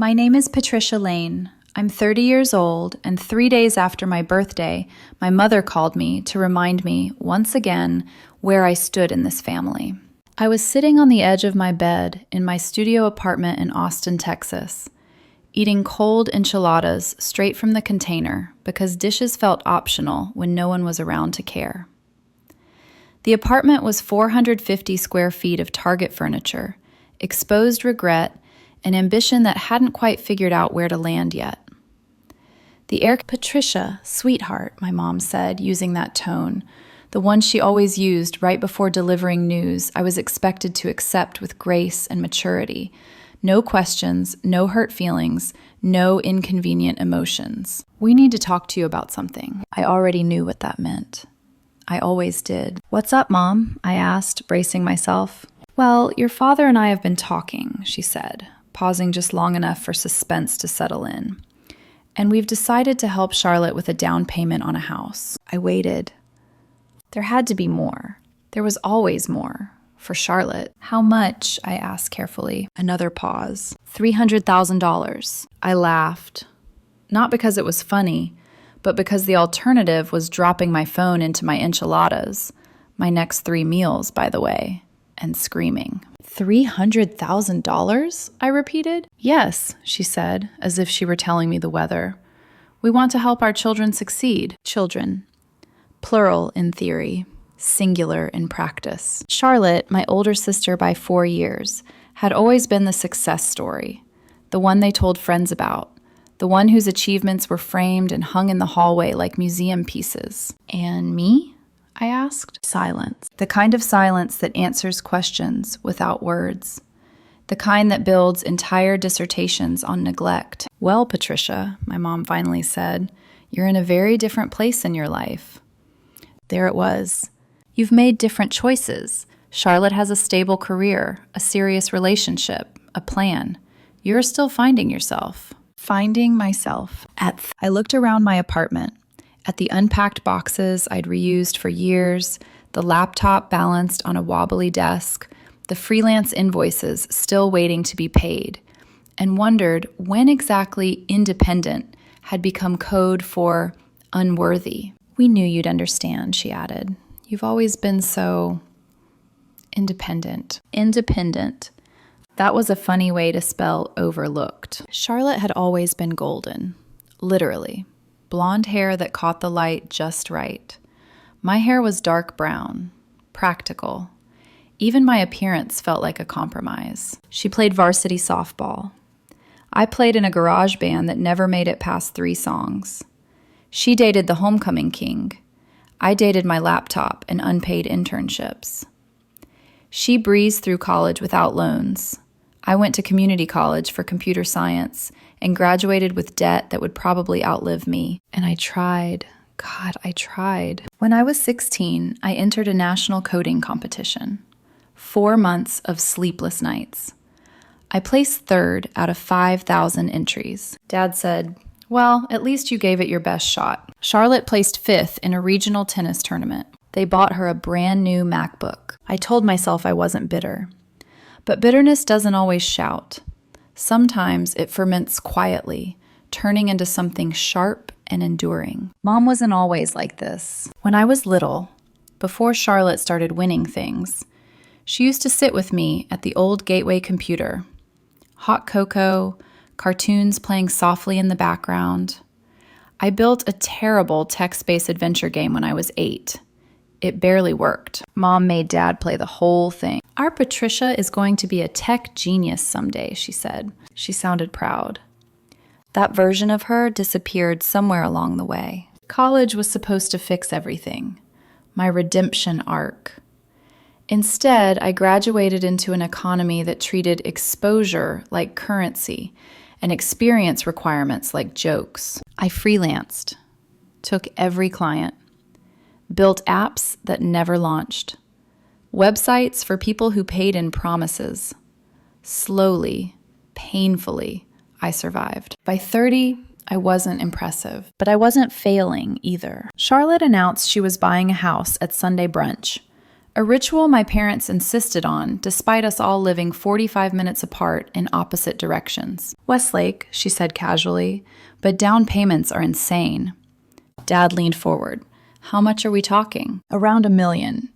My name is Patricia Lane. I'm 30 years old, and 3 days after my birthday, my mother called me to remind me, once again, where I stood in this family. I was sitting on the edge of my bed in my studio apartment in Austin, Texas, eating cold enchiladas straight from the container because dishes felt optional when no one was around to care. The apartment was 450 square feet of Target furniture, exposed regret, an ambition that hadn't quite figured out where to land yet. Patricia, sweetheart, my mom said, using that tone, the one she always used right before delivering news I was expected to accept with grace and maturity. No questions, no hurt feelings, no inconvenient emotions. We need to talk to you about something. I already knew what that meant. I always did. What's up, Mom? I asked, bracing myself. Well, your father and I have been talking, she said, pausing just long enough for suspense to settle in. And we've decided to help Charlotte with a down payment on a house. I waited. There had to be more. There was always more. For Charlotte. How much? I asked carefully. Another pause. $300,000. I laughed. Not because it was funny, but because the alternative was dropping my phone into my enchiladas, my next 3 meals, by the way, and screaming. $300,000? I repeated. Yes, she said, as if she were telling me the weather. We want to help our children succeed. Children. Plural in theory, singular in practice. Charlotte, my older sister by 4 years, had always been the success story, the one they told friends about, the one whose achievements were framed and hung in the hallway like museum pieces. And me? I asked. Silence. The kind of silence that answers questions without words. The kind that builds entire dissertations on neglect. Well, Patricia, my mom finally said, you're in a very different place in your life. There it was. You've made different choices. Charlotte has a stable career, a serious relationship, a plan. You're still finding yourself. Finding myself. I looked around my apartment, at the unpacked boxes I'd reused for years, the laptop balanced on a wobbly desk, the freelance invoices still waiting to be paid, and wondered when exactly independent had become code for unworthy. We knew you'd understand, she added. You've always been so independent. Independent. That was a funny way to spell overlooked. Charlotte had always been golden. Literally. Blonde hair that caught the light just right. My hair was dark brown. Practical. Even my appearance felt like a compromise. She played varsity softball. I played in a garage band that never made it past 3 songs. She dated the homecoming king. I dated my laptop and unpaid internships. She breezed through college without loans. I went to community college for computer science and graduated with debt that would probably outlive me. And I tried. God, I tried. When I was 16, I entered a national coding competition. 4 months of sleepless nights. I placed 3rd out of 5,000 entries. Dad said, well, at least you gave it your best shot. Charlotte placed 5th in a regional tennis tournament. They bought her a brand new MacBook. I told myself I wasn't bitter. But bitterness doesn't always shout. Sometimes it ferments quietly, turning into something sharp and enduring. Mom wasn't always like this. When I was little, before Charlotte started winning things, she used to sit with me at the old Gateway computer. Hot cocoa, cartoons playing softly in the background. I built a terrible text-based adventure game when I was 8. It barely worked. Mom made Dad play the whole thing. Our Patricia is going to be a tech genius someday, she said. She sounded proud. That version of her disappeared somewhere along the way. College was supposed to fix everything. My redemption arc. Instead, I graduated into an economy that treated exposure like currency and experience requirements like jokes. I freelanced, took every client, built apps that never launched, websites for people who paid in promises. Slowly, painfully, I survived. By 30, I wasn't impressive, but I wasn't failing either. Charlotte announced she was buying a house at Sunday brunch, A ritual my parents insisted on, despite us all living 45 minutes apart in opposite directions. "Westlake," she said casually, "but down payments are insane." Dad leaned forward. "How much are we talking?" "Around $1 million.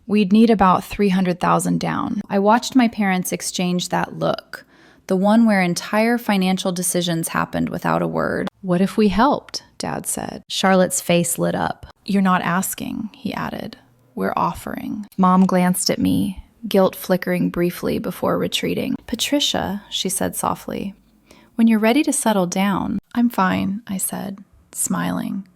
We'd need about 300,000 down." I watched my parents exchange that look, the one where entire financial decisions happened without a word. "What if we helped?" Dad said. Charlotte's face lit up. "You're not asking," he added. "We're offering." Mom glanced at me, guilt flickering briefly before retreating. "Patricia," she said softly, "when you're ready to settle down." "I'm fine," I said, smiling,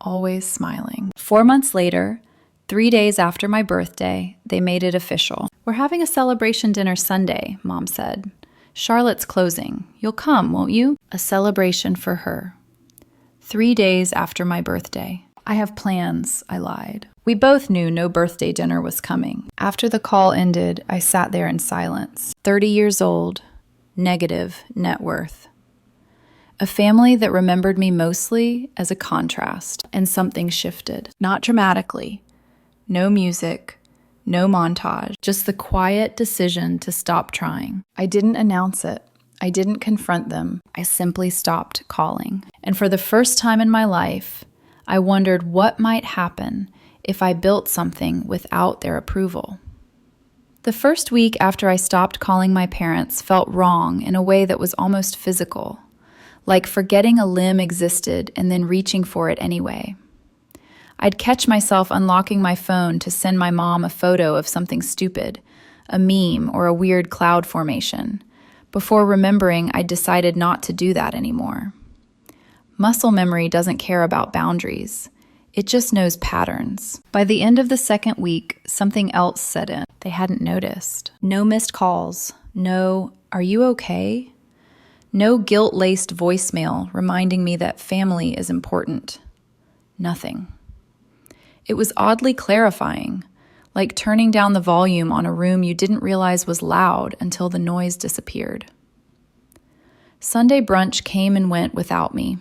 always smiling. 4 months later, 3 days after my birthday, they made it official. "We're having a celebration dinner Sunday," Mom said. "Charlotte's closing. You'll come, won't you?" A celebration for her. 3 days after my birthday. "I have plans," I lied. We both knew no birthday dinner was coming. After the call ended, I sat there in silence. 30 years old, negative net worth. A family that remembered me mostly as a contrast, and something shifted. Not dramatically. No music, no montage, just the quiet decision to stop trying. I didn't announce it. I didn't confront them. I simply stopped calling. And for the first time in my life, I wondered what might happen if I built something without their approval. The first week after I stopped calling my parents felt wrong in a way that was almost physical, like forgetting a limb existed and then reaching for it anyway. I'd catch myself unlocking my phone to send my mom a photo of something stupid, a meme or a weird cloud formation, before remembering I'd decided not to do that anymore. Muscle memory doesn't care about boundaries. It just knows patterns. By the end of the second week, something else set in. They hadn't noticed. No missed calls. No, "Are you okay?" No guilt-laced voicemail reminding me that family is important. Nothing. It was oddly clarifying, like turning down the volume on a room you didn't realize was loud until the noise disappeared. Sunday brunch came and went without me.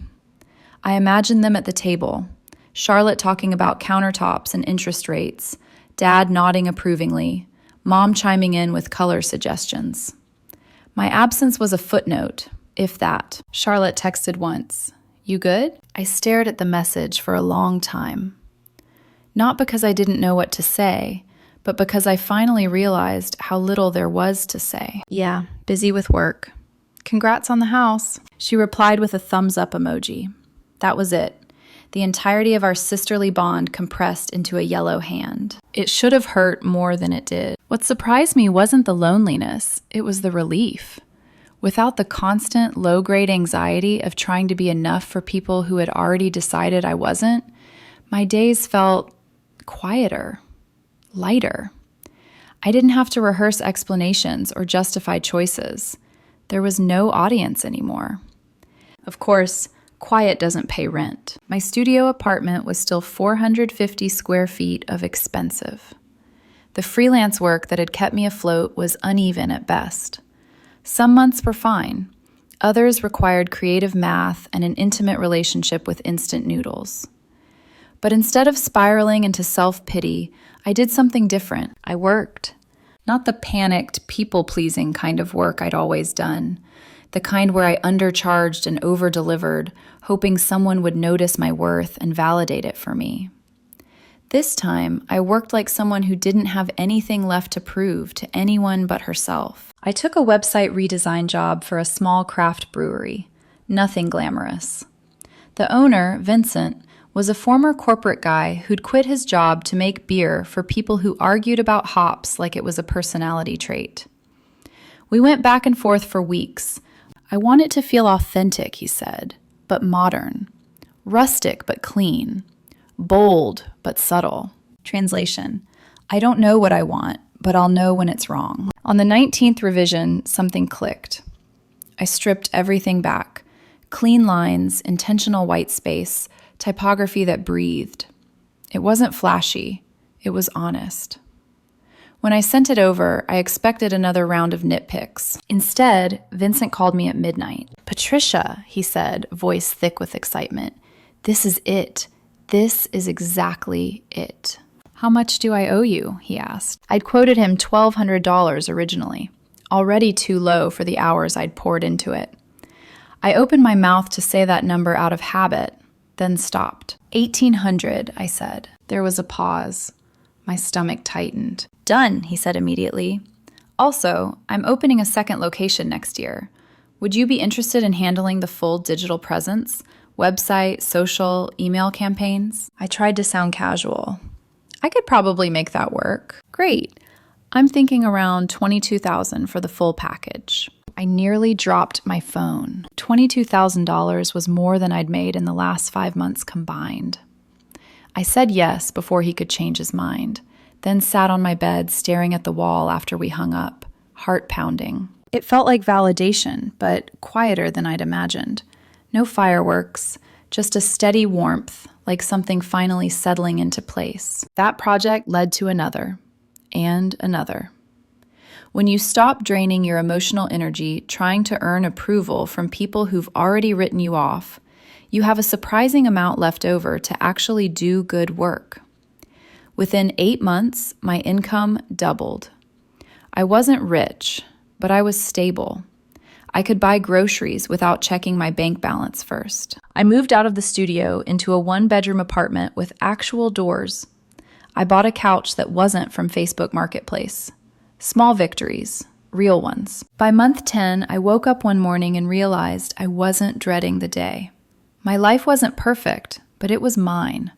I imagined them at the table, Charlotte talking about countertops and interest rates, Dad nodding approvingly, Mom chiming in with color suggestions. My absence was a footnote, if that. Charlotte texted once, "You good?" I stared at the message for a long time. Not because I didn't know what to say, but because I finally realized how little there was to say. "Yeah, busy with work." "Congrats on the house." She replied with a thumbs up emoji. That was it. The entirety of our sisterly bond compressed into a yellow hand. It should have hurt more than it did. What surprised me wasn't the loneliness, it was the relief. Without the constant low-grade anxiety of trying to be enough for people who had already decided I wasn't, my days felt quieter, lighter. I didn't have to rehearse explanations or justify choices. There was no audience anymore. Of course, quiet doesn't pay rent. My studio apartment was still 450 square feet of expensive. The freelance work that had kept me afloat was uneven at best. Some months were fine. Others required creative math and an intimate relationship with instant noodles. But instead of spiraling into self-pity, I did something different. I worked. Not the panicked, people-pleasing kind of work I'd always done. The kind where I undercharged and over-delivered, hoping someone would notice my worth and validate it for me. This time, I worked like someone who didn't have anything left to prove to anyone but herself. I took a website redesign job for a small craft brewery. Nothing glamorous. The owner, Vincent, was a former corporate guy who'd quit his job to make beer for people who argued about hops like it was a personality trait. We went back and forth for weeks. "I want it to feel authentic," he said, "but modern. Rustic but clean. Bold but subtle." Translation: I don't know what I want, but I'll know when it's wrong. On the 19th revision, something clicked. I stripped everything back. Clean lines, intentional white space, typography that breathed. It wasn't flashy. It was honest. When I sent it over, I expected another round of nitpicks. Instead, Vincent called me at midnight. "Patricia," he said, voice thick with excitement, "this is it. This is exactly it." "How much do I owe you?" he asked. I'd quoted him $1,200 originally, already too low for the hours I'd poured into it. I opened my mouth to say that number out of habit, then stopped. $1,800, I said. There was a pause. My stomach tightened. "Done," he said immediately. "Also, I'm opening a second location next year. Would you be interested in handling the full digital presence? Website, social, email campaigns?" I tried to sound casual. "I could probably make that work." "Great. I'm thinking around $22,000 for the full package." I nearly dropped my phone. $22,000 was more than I'd made in the last 5 months combined. I said yes before he could change his mind, then sat on my bed staring at the wall after we hung up, heart pounding. It felt like validation, but quieter than I'd imagined. No fireworks, just a steady warmth, like something finally settling into place. That project led to another, and another. When you stop draining your emotional energy trying to earn approval from people who've already written you off, you have a surprising amount left over to actually do good work. Within 8 months, my income doubled. I wasn't rich, but I was stable. I could buy groceries without checking my bank balance first. I moved out of the studio into a 1-bedroom apartment with actual doors. I bought a couch that wasn't from Facebook Marketplace. Small victories, real ones. By month 10, I woke up one morning and realized I wasn't dreading the day. My life wasn't perfect, but it was mine.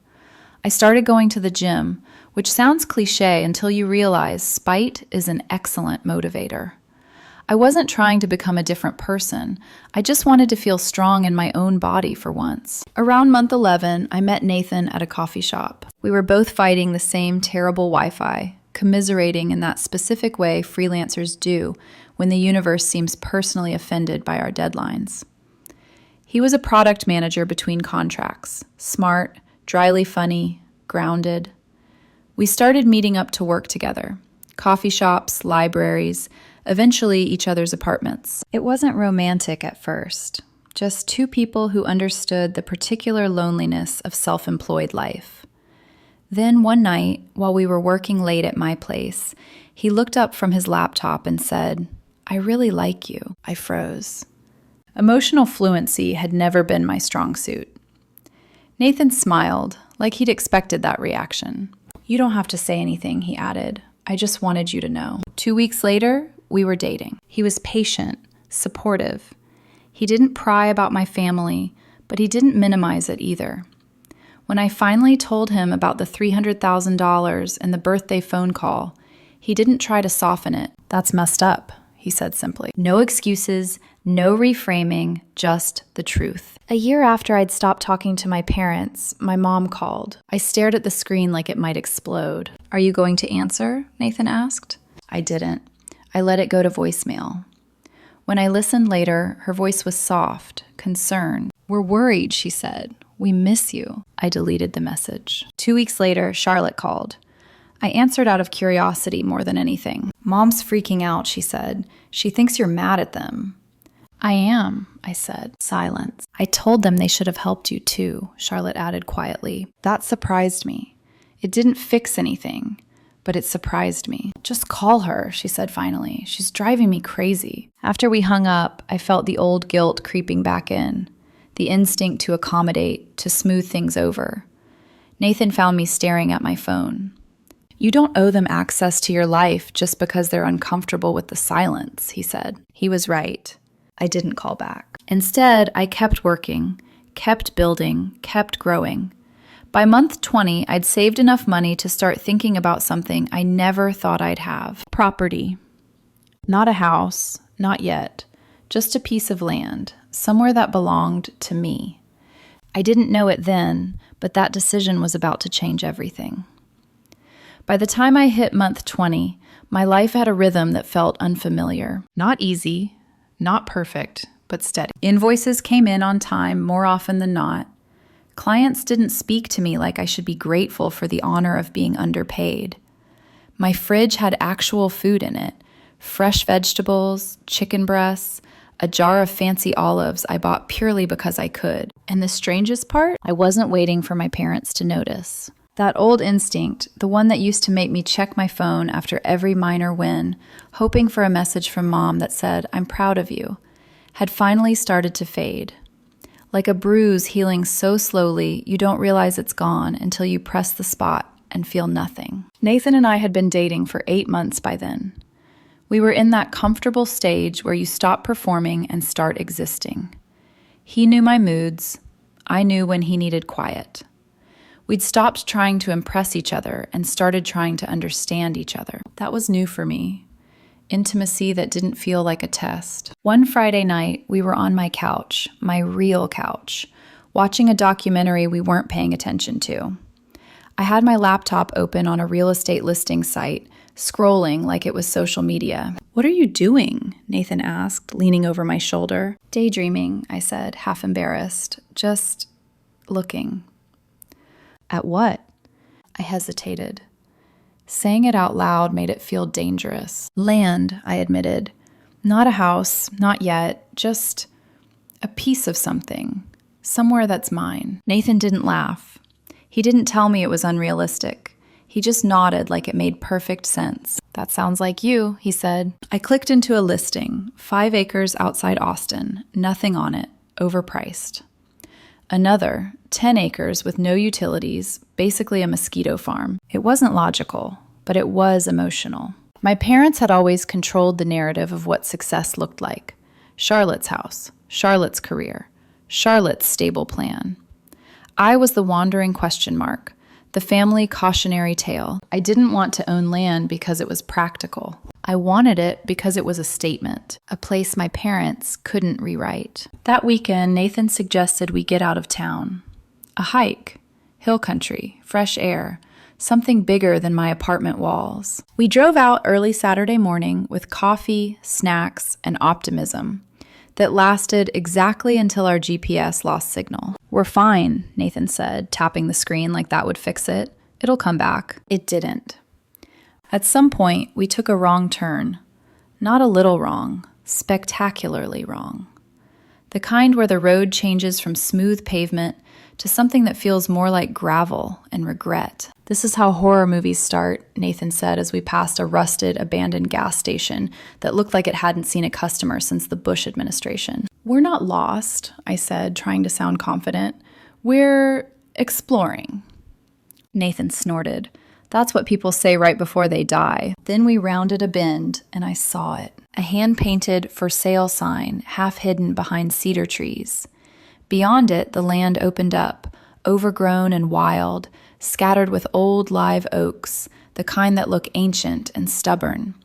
I started going to the gym, which sounds cliche until you realize spite is an excellent motivator. I wasn't trying to become a different person. I just wanted to feel strong in my own body for once. Around month 11, I met Nathan at a coffee shop. We were both fighting the same terrible Wi-Fi, commiserating in that specific way freelancers do when the universe seems personally offended by our deadlines. He was a product manager between contracts, smart, dryly funny, grounded. We started meeting up to work together. Coffee shops, libraries, eventually each other's apartments. It wasn't romantic at first, just two people who understood the particular loneliness of self-employed life. Then one night, while we were working late at my place, he looked up from his laptop and said, "I really like you." I froze. Emotional fluency had never been my strong suit. Nathan smiled, like he'd expected that reaction. "You don't have to say anything," he added. "I just wanted you to know." 2 weeks later, we were dating. He was patient, supportive. He didn't pry about my family, but he didn't minimize it either. When I finally told him about the $300,000 and the birthday phone call, he didn't try to soften it. "That's messed up," he said simply. No excuses, no reframing, just the truth. A year after I'd stopped talking to my parents, my mom called. I stared at the screen like it might explode. "Are you going to answer?" Nathan asked. I didn't. I let it go to voicemail. When I listened later, her voice was soft, concerned. "We're worried," she said. "We miss you." I deleted the message. 2 weeks later, Charlotte called. I answered out of curiosity more than anything. "Mom's freaking out," she said. "She thinks you're mad at them." "I am," I said. Silence. "I told them they should have helped you too," Charlotte added quietly. That surprised me. It didn't fix anything, but it surprised me. "Just call her," she said finally. "She's driving me crazy." After we hung up, I felt the old guilt creeping back in. The instinct to accommodate, to smooth things over. Nathan found me staring at my phone. "You don't owe them access to your life just because they're uncomfortable with the silence," he said. He was right. I didn't call back. Instead, I kept working, kept building, kept growing. By month 20, I'd saved enough money to start thinking about something I never thought I'd have. Property. Not a house, not yet. Just a piece of land, somewhere that belonged to me. I didn't know it then, but that decision was about to change everything. By the time I hit month 20, my life had a rhythm that felt unfamiliar. Not easy, not perfect, but steady. Invoices came in on time more often than not. Clients didn't speak to me like I should be grateful for the honor of being underpaid. My fridge had actual food in it, fresh vegetables, chicken breasts, a jar of fancy olives I bought purely because I could. And the strangest part, I wasn't waiting for my parents to notice. That old instinct, the one that used to make me check my phone after every minor win, hoping for a message from Mom that said, "I'm proud of you," had finally started to fade. Like a bruise healing so slowly, you don't realize it's gone until you press the spot and feel nothing. Nathan and I had been dating for 8 months by then. We were in that comfortable stage where you stop performing and start existing. He knew my moods. I knew when he needed quiet. We'd stopped trying to impress each other and started trying to understand each other. That was new for me. Intimacy that didn't feel like a test. One Friday night, we were on my couch, my real couch, watching a documentary we weren't paying attention to. I had my laptop open on a real estate listing site, scrolling like it was social media. "What are you doing?" Nathan asked, leaning over my shoulder. "Daydreaming," I said, half embarrassed. "Just looking." "At what?" I hesitated. Saying it out loud made it feel dangerous. "Land," I admitted. "Not a house, not yet, just a piece of something, somewhere that's mine." Nathan didn't laugh. He didn't tell me it was unrealistic. He just nodded like it made perfect sense. "That sounds like you," he said. I clicked into a listing, 5 acres outside Austin, nothing on it, overpriced. Another, 10 acres with no utilities, basically a mosquito farm. It wasn't logical, but it was emotional. My parents had always controlled the narrative of what success looked like. Charlotte's house, Charlotte's career, Charlotte's stable plan. I was the wandering question mark, the family cautionary tale. I didn't want to own land because it was practical. I wanted it because it was a statement, a place my parents couldn't rewrite. That weekend, Nathan suggested we get out of town. A hike, hill country, fresh air, something bigger than my apartment walls. We drove out early Saturday morning with coffee, snacks, and optimism that lasted exactly until our GPS lost signal. "We're fine," Nathan said, tapping the screen like that would fix it. "It'll come back." It didn't. At some point, we took a wrong turn. Not a little wrong, spectacularly wrong. The kind where the road changes from smooth pavement to something that feels more like gravel and regret. "This is how horror movies start," Nathan said as we passed a rusted, abandoned gas station that looked like it hadn't seen a customer since the Bush administration. "We're not lost," I said, trying to sound confident. "We're exploring." Nathan snorted. "That's what people say right before they die." Then we rounded a bend, and I saw it. A hand-painted "for sale" sign, half hidden behind cedar trees. Beyond it, the land opened up, overgrown and wild, scattered with old live oaks, the kind that look ancient and stubborn.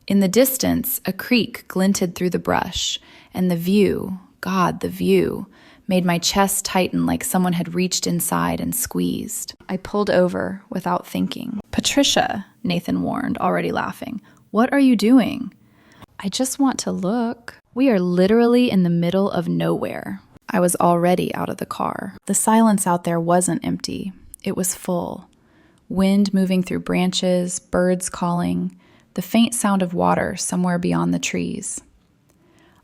In the distance, a creek glinted through the brush, and the view, God, the view, made my chest tighten like someone had reached inside and squeezed. I pulled over without thinking. "Patricia," Nathan warned, already laughing. "What are you doing?" "I just want to look." We are literally in the middle of nowhere. I was already out of the car. The silence out there wasn't empty. It was full. Wind moving through branches, birds calling, the faint sound of water somewhere beyond the trees.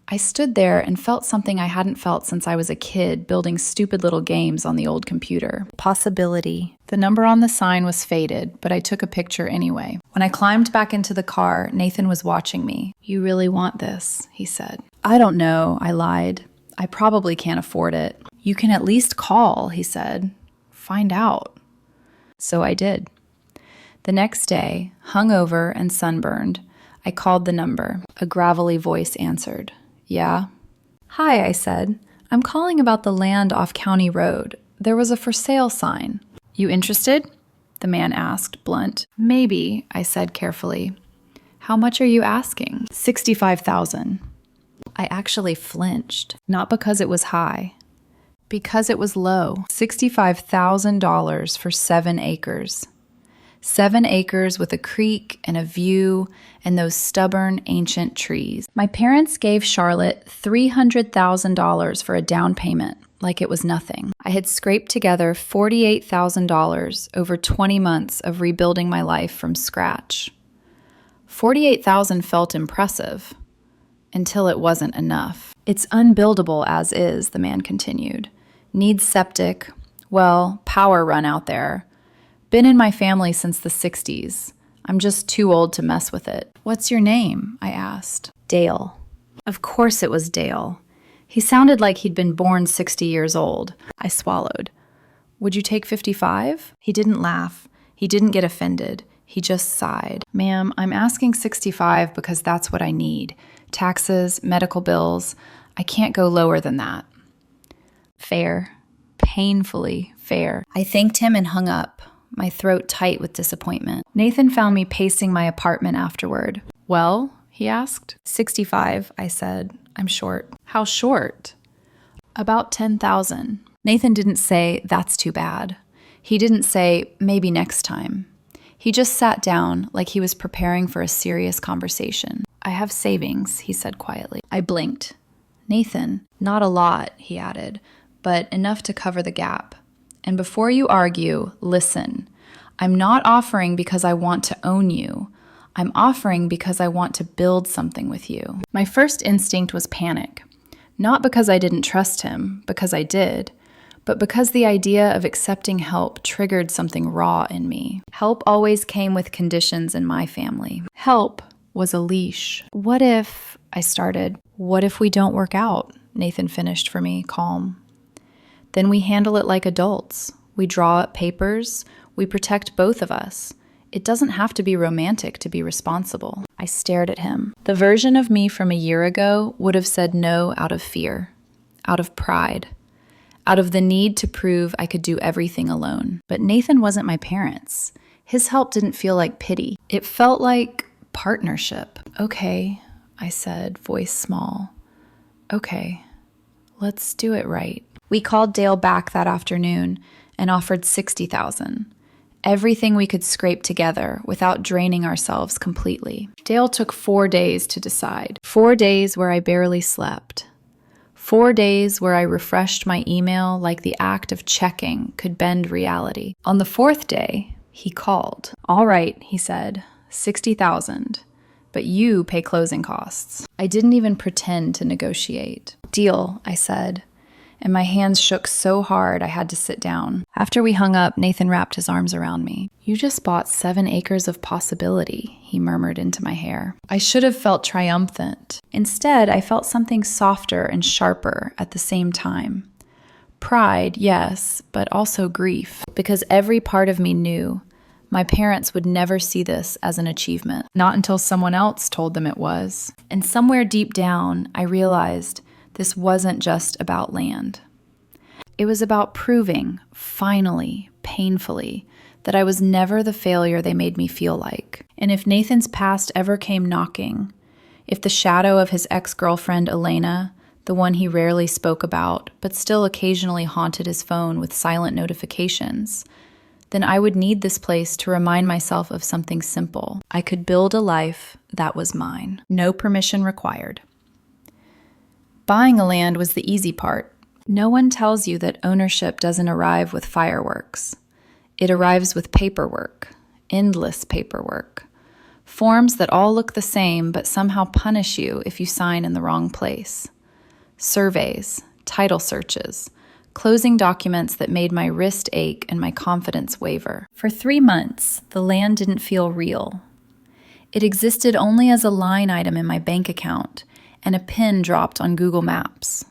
I stood there and felt something I hadn't felt since I was a kid building stupid little games on the old computer. Possibility. The number on the sign was faded, but I took a picture anyway. When I climbed back into the car, Nathan was watching me. "You really want this?" he said. "I don't know," I lied. "I probably can't afford it." "You can at least call," he said. "Find out." So I did. The next day, hungover and sunburned, I called the number. A gravelly voice answered. "Yeah?" "Hi," I said. "I'm calling about the land off County Road. There was a for sale sign." "You interested?" the man asked, blunt. "Maybe," I said carefully. "How much are you asking?" $65,000. I actually flinched, not because it was high, because it was low. $65,000 for 7 acres. 7 acres with a creek and a view and those stubborn ancient trees. My parents gave Charlotte $300,000 for a down payment, like it was nothing. I had scraped together $48,000 over 20 months of rebuilding my life from scratch. $48,000 felt impressive. Until it wasn't enough. "It's unbuildable as is," the man continued. "Needs septic, well, power run out there. been in my family since the 60s. I'm just too old to mess with it. What's your name? I asked. Dale. Of course it was Dale. He sounded like he'd been born 60 years old. I swallowed. Would you take 55? He didn't laugh. He didn't get offended. He just sighed. Ma'am, I'm asking 65 because that's what I need. Taxes, medical bills. I can't go lower than that. Fair. Painfully fair. I thanked him and hung up, my throat tight with disappointment. Nathan found me pacing my apartment afterward. Well, he asked. 65, I said. I'm short. How short? About 10,000. Nathan didn't say, that's too bad. He didn't say, maybe next time. He just sat down like he was preparing for a serious conversation. I have savings, he said quietly. I blinked. Nathan, not a lot, he added, but enough to cover the gap. And before you argue, listen. I'm not offering because I want to own you. I'm offering because I want to build something with you. My first instinct was panic. Not because I didn't trust him, because I did, but because the idea of accepting help triggered something raw in me. Help always came with conditions in my family. Help was a leash. What if, I started, what if we don't work out? Nathan finished for me, calm. Then we handle it like adults. We draw up papers. We protect both of us. It doesn't have to be romantic to be responsible. I stared at him. The version of me from a year ago would have said no out of fear, out of pride, out of the need to prove I could do everything alone. But Nathan wasn't my parents. His help didn't feel like pity. It felt like partnership. Okay, I said, voice small. Okay, let's do it right. We called Dale back that afternoon and offered $60,000. Everything we could scrape together without draining ourselves completely. Dale took 4 days to decide. 4 days where I barely slept. 4 days where I refreshed my email like the act of checking could bend reality. On the 4th day, he called. All right, he said, 60,000, but you pay closing costs. I didn't even pretend to negotiate. Deal, I said, and my hands shook so hard I had to sit down. After we hung up, Nathan wrapped his arms around me. You just bought 7 acres of possibility, he murmured into my hair. I should have felt triumphant. Instead, I felt something softer and sharper at the same time. Pride, yes, but also grief, because every part of me knew my parents would never see this as an achievement, not until someone else told them it was. And somewhere deep down, I realized this wasn't just about land. It was about proving, finally, painfully, that I was never the failure they made me feel like. And if Nathan's past ever came knocking, if the shadow of his ex-girlfriend Elena, the one he rarely spoke about, but still occasionally haunted his phone with silent notifications, then I would need this place to remind myself of something simple. I could build a life that was mine. No permission required. Buying a land was the easy part. No one tells you that ownership doesn't arrive with fireworks. It arrives with paperwork, endless paperwork. Forms that all look the same but somehow punish you if you sign in the wrong place. Surveys, title searches, closing documents that made my wrist ache and my confidence waver. For 3 months, the land didn't feel real. It existed only as a line item in my bank account and a pin dropped on Google Maps.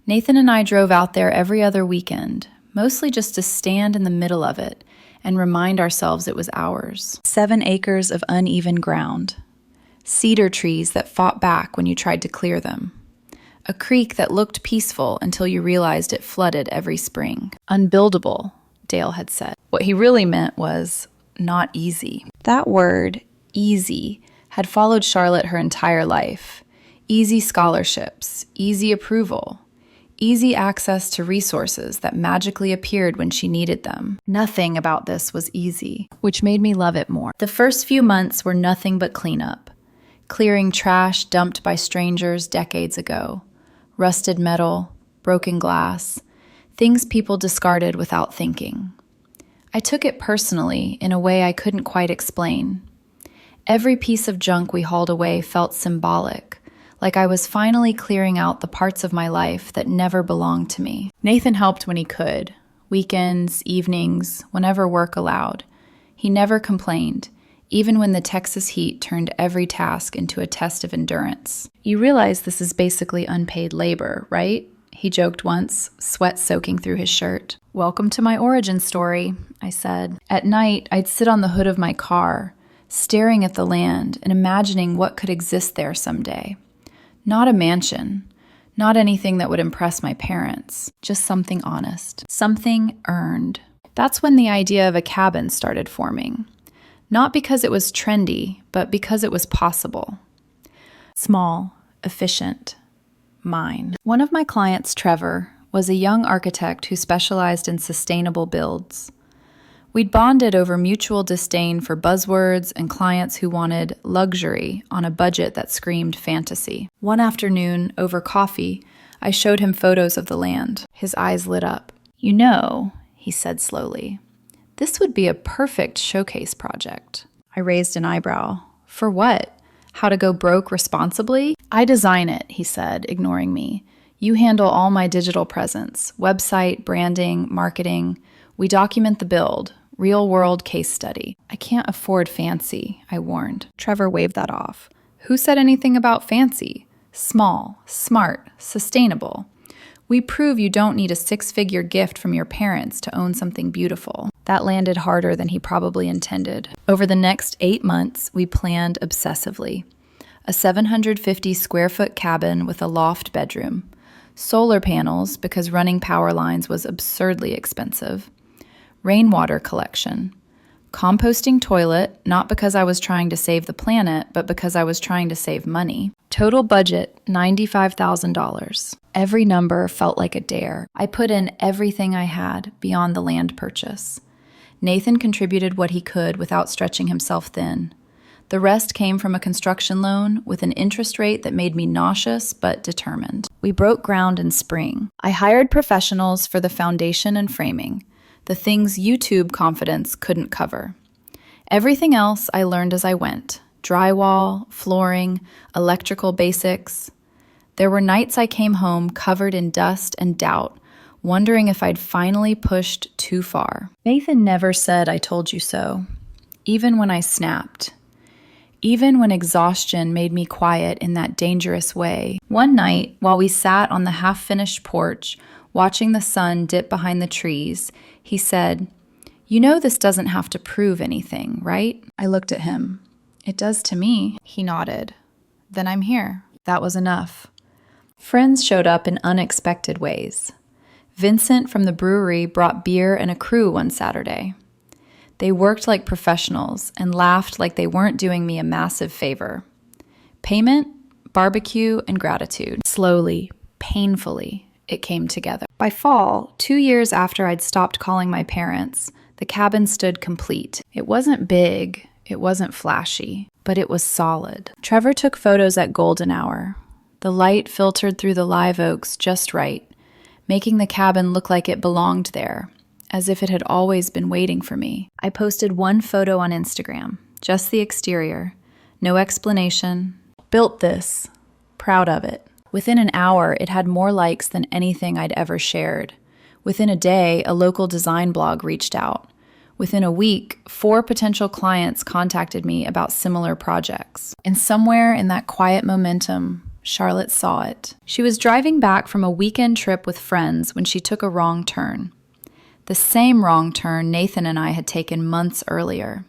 Nathan and I drove out there every other weekend, mostly just to stand in the middle of it and remind ourselves it was ours. 7 acres of uneven ground. Cedar trees that fought back when you tried to clear them. A creek that looked peaceful until you realized it flooded every spring. Unbuildable, Dale had said. What he really meant was not easy. That word, easy, had followed Charlotte her entire life. Easy scholarships, easy approval, easy access to resources that magically appeared when she needed them. Nothing about this was easy, which made me love it more. The first few months were nothing but cleanup. Clearing trash dumped by strangers decades ago. Rusted metal, broken glass, things people discarded without thinking. I took it personally in a way I couldn't quite explain. Every piece of junk we hauled away felt symbolic, like I was finally clearing out the parts of my life that never belonged to me. Nathan helped when he could. weekends, evenings, whenever work allowed. He never complained, even when the Texas heat turned every task into a test of endurance. "You realize this is basically unpaid labor, right?" he joked once, sweat soaking through his shirt. "Welcome to my origin story," I said. At night, I'd sit on the hood of my car, staring at the land and imagining what could exist there someday. Not a mansion, not anything that would impress my parents, just something honest, something earned. That's when the idea of a cabin started forming. Not because it was trendy, but because it was possible. Small, efficient, mine. One of my clients, Trevor, was a young architect who specialized in sustainable builds. We'd bonded over mutual disdain for buzzwords and clients who wanted luxury on a budget that screamed fantasy. One afternoon, over coffee, I showed him photos of the land. His eyes lit up. "You know," he said slowly, "this would be a perfect showcase project." I raised an eyebrow. "For what? How to go broke responsibly?" "I design it," he said, ignoring me. "You handle all my digital presence, website, branding, marketing. We document the build. Real-world case study." "I can't afford fancy," I warned. Trevor waved that off. "Who said anything about fancy? Small, smart, sustainable. We prove you don't need a six-figure gift from your parents to own something beautiful." That landed harder than he probably intended. Over the next 8 months, we planned obsessively. A 750-square-foot cabin with a loft bedroom. Solar panels, because running power lines was absurdly expensive. Rainwater collection. Composting toilet, not because I was trying to save the planet, but because I was trying to save money. Total budget, $95,000. Every number felt like a dare. I put in everything I had beyond the land purchase. Nathan contributed what he could without stretching himself thin. The rest came from a construction loan with an interest rate that made me nauseous but determined. We broke ground in spring. I hired professionals for the foundation and framing, the things YouTube confidence couldn't cover. Everything else I learned as I went: drywall, flooring, electrical basics. There were nights I came home covered in dust and doubt, wondering if I'd finally pushed too far. Nathan never said "I told you so," even when I snapped. Even when exhaustion made me quiet in that dangerous way. One night, while we sat on the half-finished porch, watching the sun dip behind the trees, he said, "You know this doesn't have to prove anything, right?" I looked at him. "It does to me." He nodded. "Then I'm here." That was enough. Friends showed up in unexpected ways. Vincent from the brewery brought beer and a crew one Saturday. They worked like professionals and laughed like they weren't doing me a massive favor. Payment, barbecue, and gratitude. Slowly, painfully, it came together. By fall, 2 years after I'd stopped calling my parents, the cabin stood complete. It wasn't big, it wasn't flashy, but it was solid. Trevor took photos at golden hour. The light filtered through the live oaks just right, making the cabin look like it belonged there, as if it had always been waiting for me. I posted one photo on Instagram, just the exterior, no explanation. Built this, proud of it. Within an hour, it had more likes than anything I'd ever shared. Within a day, a local design blog reached out. Within a week, 4 potential clients contacted me about similar projects. And somewhere in that quiet momentum, Charlotte saw it. She was driving back from a weekend trip with friends when she took a wrong turn. The same wrong turn Nathan and I had taken months earlier.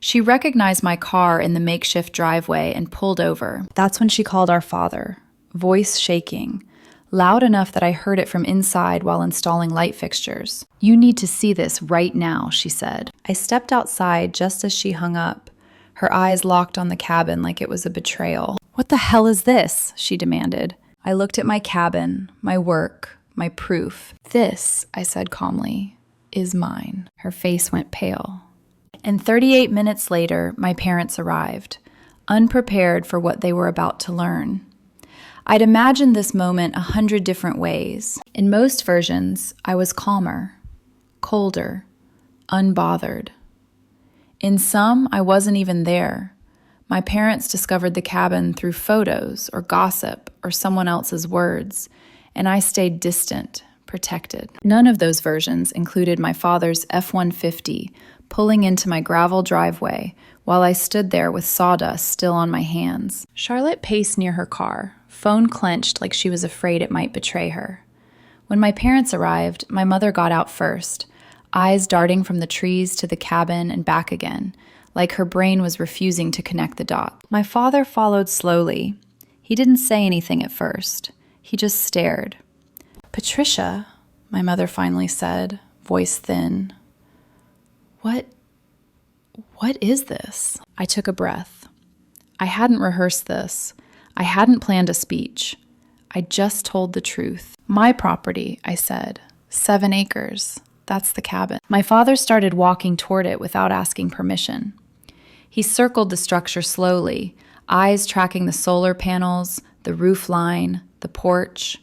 She recognized my car in the makeshift driveway and pulled over. That's when she called our father, voice shaking, loud enough that I heard it from inside while installing light fixtures. "You need to see this right now," she said. I stepped outside just as she hung up, her eyes locked on the cabin like it was a betrayal. "What the hell is this?" she demanded. I looked at my cabin, my work, my proof. "This," I said calmly, "is mine." Her face went pale. And 38 minutes later, my parents arrived, unprepared for what they were about to learn. I'd imagined this moment 100 different ways. In most versions, I was calmer, colder, unbothered. In some, I wasn't even there. My parents discovered the cabin through photos or gossip or someone else's words, and I stayed distant, protected. None of those versions included my father's F-150 pulling into my gravel driveway while I stood there with sawdust still on my hands. Charlotte paced near her car, phone clenched like she was afraid it might betray her. When my parents arrived, my mother got out first, eyes darting from the trees to the cabin and back again, like her brain was refusing to connect the dots. My father followed slowly. He didn't say anything at first. He just stared. "Patricia," my mother finally said, voice thin. What is this?" I took a breath. I hadn't rehearsed this. I hadn't planned a speech. I just told the truth. "My property," I said. 7 acres. That's the cabin. My father started walking toward it without asking permission. He circled the structure slowly, eyes tracking the solar panels, the roof line, the porch.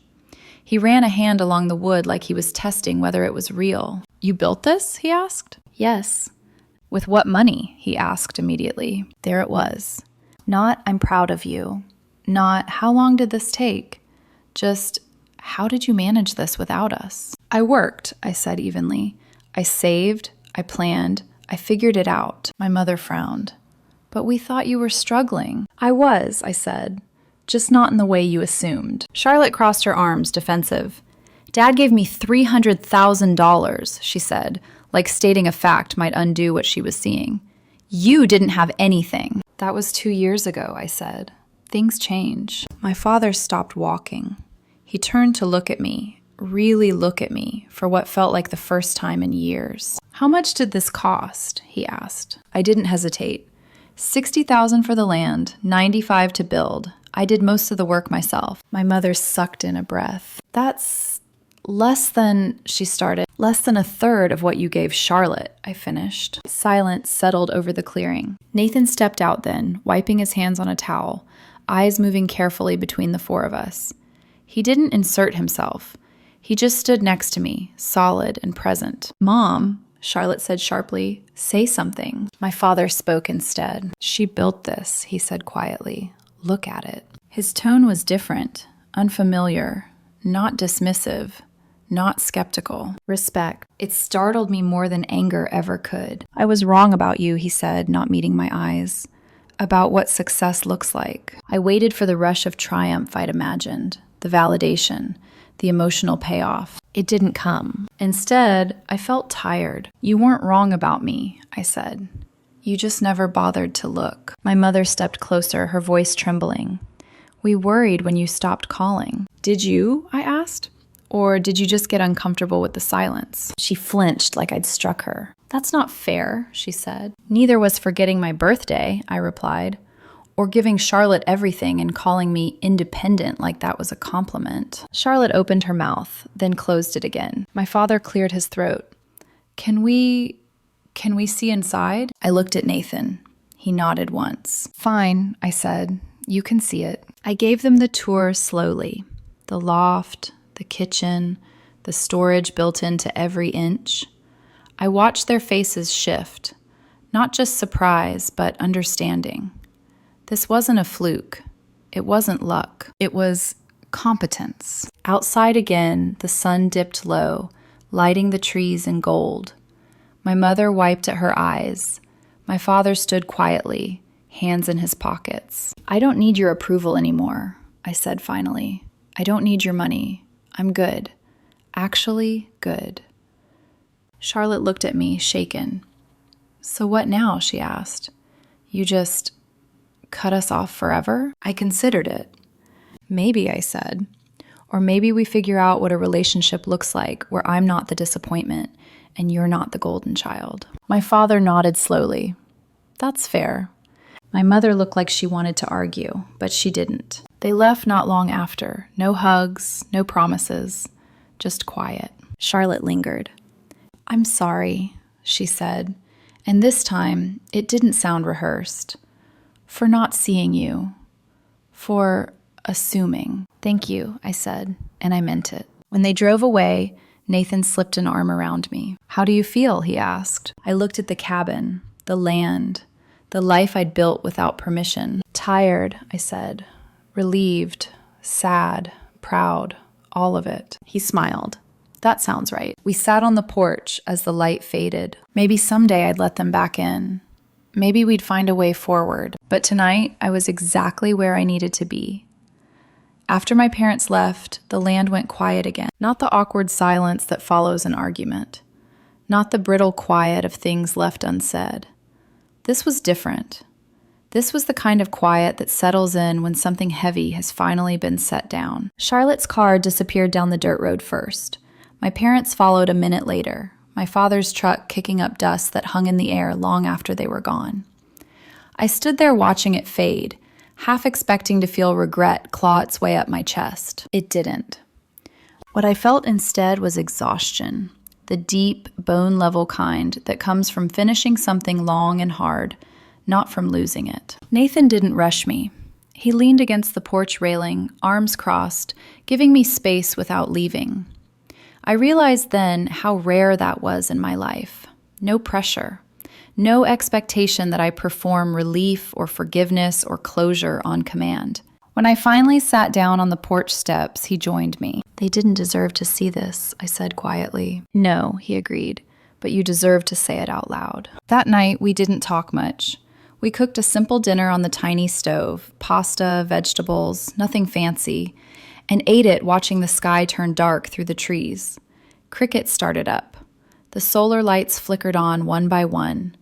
He ran a hand along the wood like he was testing whether it was real. "You built this?" he asked. "Yes." "With what money?" he asked immediately. There it was. Not "I'm proud of you." Not "how long did this take?" Just "how did you manage this without us?" "I worked," I said evenly. "I saved, I planned, I figured it out." My mother frowned. "But we thought you were struggling." "I was," I said. "Just not in the way you assumed." Charlotte crossed her arms, defensive. "Dad gave me $300,000, she said, like stating a fact might undo what she was seeing. "You didn't have anything." "That was 2 years ago," I said. "Things change." My father stopped walking. He turned to look at me, really look at me, for what felt like the first time in years. "How much did this cost?" he asked. I didn't hesitate. $60,000 for the land, $95,000 to build. I did most of the work myself. My mother sucked in a breath. "That's less than," she started. "Less than a third of what you gave Charlotte," I finished. Silence settled over the clearing. Nathan stepped out then, wiping his hands on a towel, eyes moving carefully between the 4 of us. He didn't insert himself. He just stood next to me, solid and present. "Mom," Charlotte said sharply, "say something." My father spoke instead. "She built this," he said quietly. "Look at it." His tone was different, unfamiliar, not dismissive, not skeptical. Respect. It startled me more than anger ever could. "I was wrong about you," he said, not meeting my eyes. "About what success looks like." I waited for the rush of triumph I'd imagined, the validation, the emotional payoff. It didn't come. Instead, I felt tired. "You weren't wrong about me," I said. "You just never bothered to look." My mother stepped closer, her voice trembling. "We worried when you stopped calling." "Did you?" I asked. "Or did you just get uncomfortable with the silence?" She flinched like I'd struck her. "That's not fair," she said. "Neither was forgetting my birthday," I replied. "Or giving Charlotte everything and calling me independent like that was a compliment." Charlotte opened her mouth, then closed it again. My father cleared his throat. Can we see inside?" I looked at Nathan. He nodded once. "Fine," I said. "You can see it." I gave them the tour slowly. The loft, the kitchen, the storage built into every inch. I watched their faces shift, not just surprise, but understanding. This wasn't a fluke. It wasn't luck. It was competence. Outside again, the sun dipped low, lighting the trees in gold. My mother wiped at her eyes. My father stood quietly, hands in his pockets. "I don't need your approval anymore," I said finally. "I don't need your money. I'm good. Actually good." Charlotte looked at me, shaken. "So what now?" she asked. "You just cut us off forever?" I considered it. "Maybe," I said. "Or maybe we figure out what a relationship looks like where I'm not the disappointment and you're not the golden child." My father nodded slowly. "That's fair." My mother looked like she wanted to argue, but she didn't. They left not long after. No hugs, no promises, just quiet. Charlotte lingered. "I'm sorry," she said, and this time it didn't sound rehearsed. "For not seeing you. For assuming." "Thank you," I said, and I meant it. When they drove away, Nathan slipped an arm around me. "How do you feel?" he asked. I looked at the cabin, the land, the life I'd built without permission. "Tired," I said. "Relieved, sad, proud, all of it." He smiled. That sounds right. We sat on the porch as the light faded. Maybe someday I'd let them back in. Maybe we'd find a way forward. But tonight, I was exactly where I needed to be. After my parents left, the land went quiet again. Not the awkward silence that follows an argument. Not the brittle quiet of things left unsaid. This was different. This was the kind of quiet that settles in when something heavy has finally been set down. Charlotte's car disappeared down the dirt road first. My parents followed a minute later, my father's truck kicking up dust that hung in the air long after they were gone. I stood there watching it fade, half expecting to feel regret claw its way up my chest. It didn't. What I felt instead was exhaustion, the deep, bone-level kind that comes from finishing something long and hard, not from losing it. Nathan didn't rush me. He leaned against the porch railing, arms crossed, giving me space without leaving. I realized then how rare that was in my life. No pressure. No expectation that I perform relief or forgiveness or closure on command. When I finally sat down on the porch steps, he joined me. "They didn't deserve to see this," I said quietly. "No," he agreed, "but you deserve to say it out loud." That night, we didn't talk much. We cooked a simple dinner on the tiny stove, pasta, vegetables, nothing fancy, and ate it watching the sky turn dark through the trees. Crickets started up. The solar lights flickered on one by one.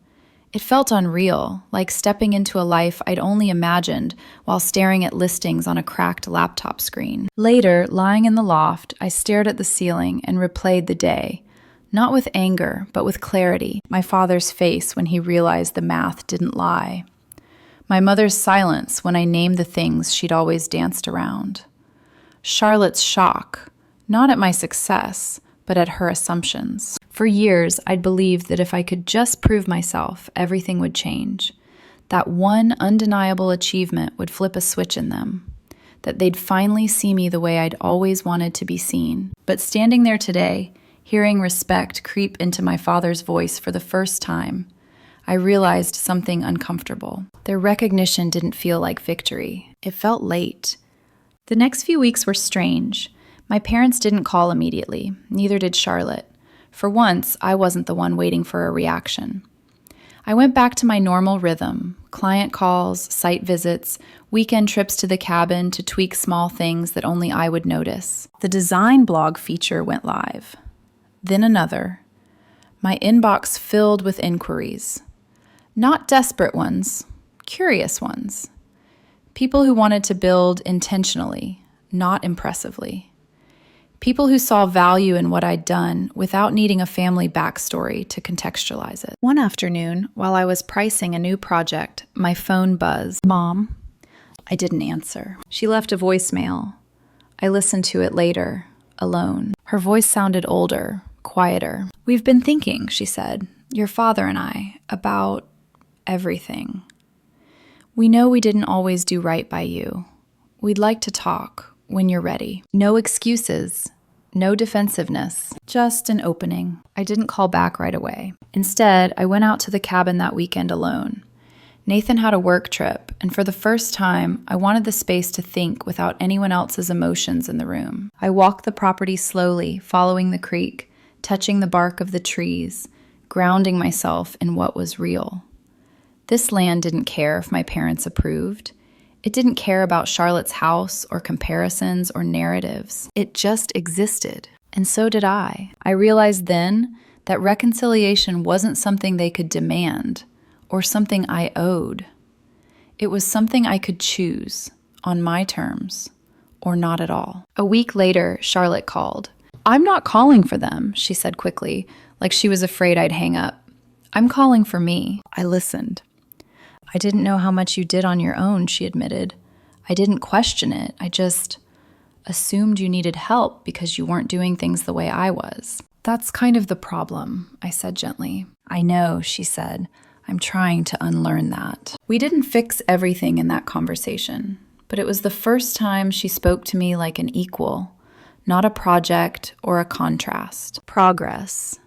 It felt unreal, like stepping into a life I'd only imagined while staring at listings on a cracked laptop screen. Later, lying in the loft, I stared at the ceiling and replayed the day, not with anger, but with clarity. My father's face when he realized the math didn't lie. My mother's silence when I named the things she'd always danced around. Charlotte's shock, not at my success, but at her assumptions. For years, I'd believed that if I could just prove myself, everything would change. That one undeniable achievement would flip a switch in them. That they'd finally see me the way I'd always wanted to be seen. But standing there today, hearing respect creep into my father's voice for the first time, I realized something uncomfortable. Their recognition didn't feel like victory. It felt late. The next few weeks were strange. My parents didn't call immediately, neither did Charlotte. For once, I wasn't the one waiting for a reaction. I went back to my normal rhythm, client calls, site visits, weekend trips to the cabin to tweak small things that only I would notice. The design blog feature went live. Then another. My inbox filled with inquiries. Not desperate ones, curious ones. People who wanted to build intentionally, not impressively. People who saw value in what I'd done without needing a family backstory to contextualize it. One afternoon, while I was pricing a new project, my phone buzzed. "Mom?" I didn't answer. She left a voicemail. I listened to it later, alone. Her voice sounded older, quieter. "We've been thinking," she said, "your father and I, about everything. We know we didn't always do right by you. We'd like to talk when you're ready. No excuses. No defensiveness, just an opening." I didn't call back right away. Instead, I went out to the cabin that weekend alone. Nathan had a work trip, and for the first time, I wanted the space to think without anyone else's emotions in the room. I walked the property slowly, following the creek, touching the bark of the trees, grounding myself in what was real. This land didn't care if my parents approved. It didn't care about Charlotte's house or comparisons or narratives. It just existed. And so did I. I realized then that reconciliation wasn't something they could demand or something I owed. It was something I could choose on my terms or not at all. A week later, Charlotte called. "I'm not calling for them," she said quickly, like she was afraid I'd hang up. "I'm calling for me." I listened. "I didn't know how much you did on your own," she admitted. "I didn't question it. I just assumed you needed help because you weren't doing things the way I was." "That's kind of the problem," I said gently. "I know," she said. "I'm trying to unlearn that." We didn't fix everything in that conversation, but it was the first time she spoke to me like an equal, not a project or a contrast. Progress.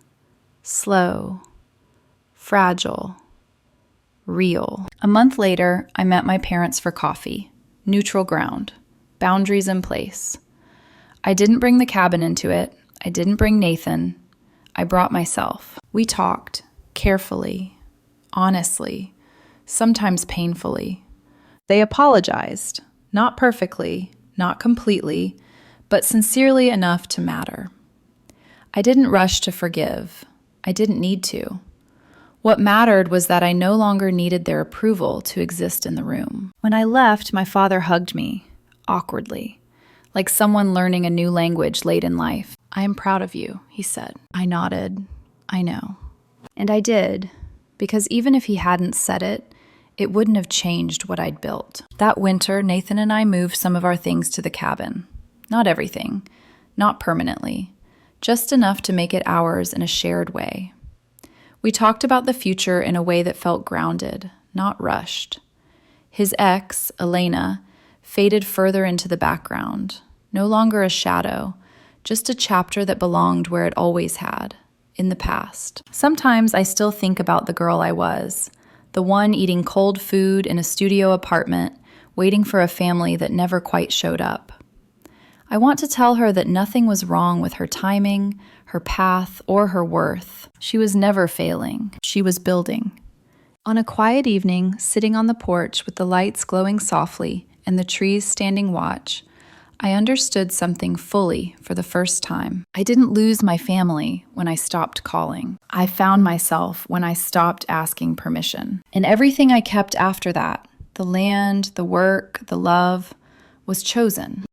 Slow. Fragile. Real. A month later, I met my parents for coffee. Neutral ground. Boundaries in place. I didn't bring the cabin into it. I didn't bring Nathan. I brought myself. We talked, carefully, honestly, sometimes painfully. They apologized, not perfectly, not completely, but sincerely enough to matter. I didn't rush to forgive. I didn't need to. What mattered was that I no longer needed their approval to exist in the room. When I left, my father hugged me, awkwardly, like someone learning a new language late in life. "I am proud of you," he said. I nodded. I know. And I did, because even if he hadn't said it, it wouldn't have changed what I'd built. That winter, Nathan and I moved some of our things to the cabin. Not everything, not permanently, just enough to make it ours in a shared way. We talked about the future in a way that felt grounded, not rushed. His ex, Elena, faded further into the background, no longer a shadow, just a chapter that belonged where it always had, in the past. Sometimes I still think about the girl I was, the one eating cold food in a studio apartment, waiting for a family that never quite showed up. I want to tell her that nothing was wrong with her timing, her path, or her worth. She was never failing. She was building. On a quiet evening, sitting on the porch with the lights glowing softly and the trees standing watch, I understood something fully for the first time. I didn't lose my family when I stopped calling. I found myself when I stopped asking permission. And everything I kept after that, the land, the work, the love, was chosen.